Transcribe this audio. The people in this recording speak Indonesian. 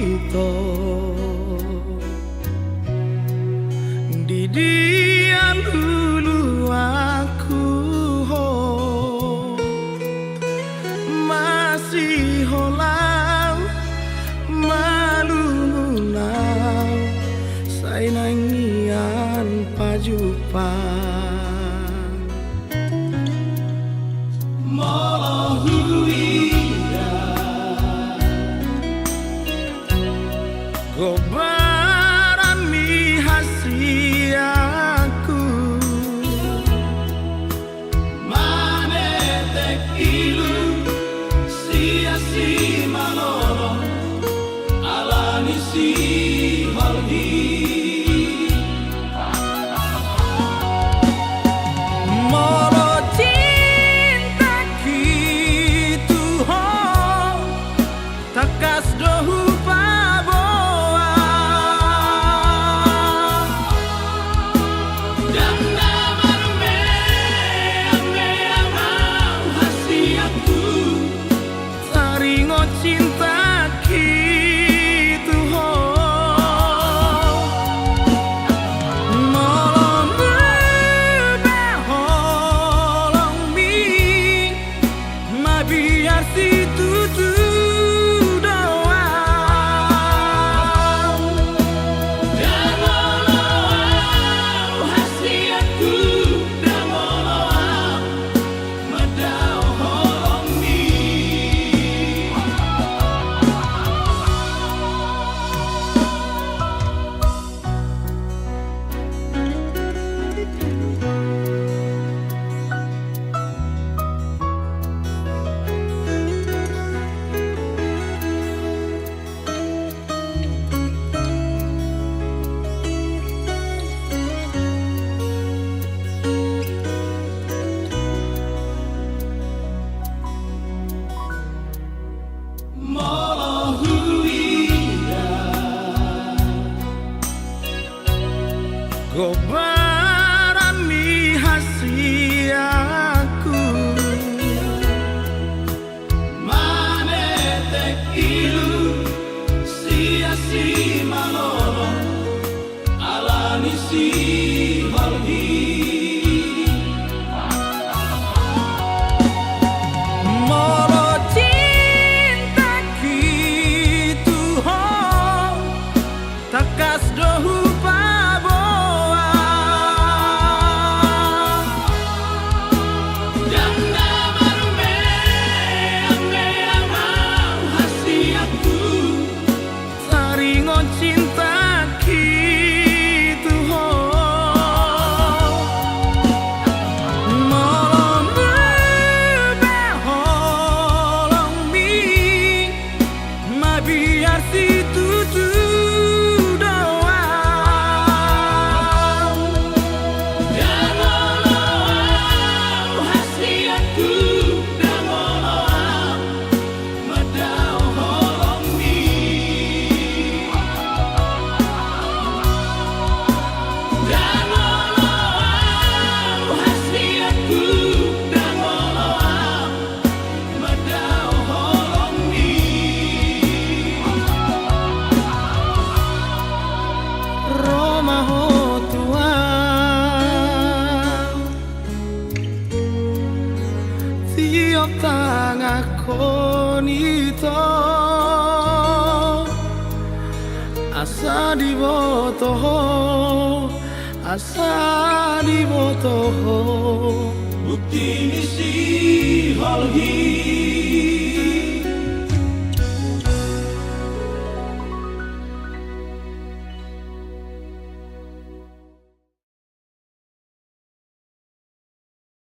ito di dia lulu aku ho masih holau malu nulau say nangian pajupa Gobaran mi hasiaku manetek ilu sia-si maloro alani si holgi moro cinta gitu ho takas dohu cinta gitu ho nolong beholong mi ma biar situ doa dan walau hasiatku dan walau madau holong mi Gobaran mi hasiaku manetek ilu sia-si maloro alani si holgi moro cinta gitu ho takas dohu cinta gitu ho nolong beholong mi ma biar situ doa dan walau hasiatku dan walau madau holong mi dan walau hasiatku dan walau madau holong mi Roma ho tua tiap tangah konito asa dibotoho asa dibotoho bukti misi holgi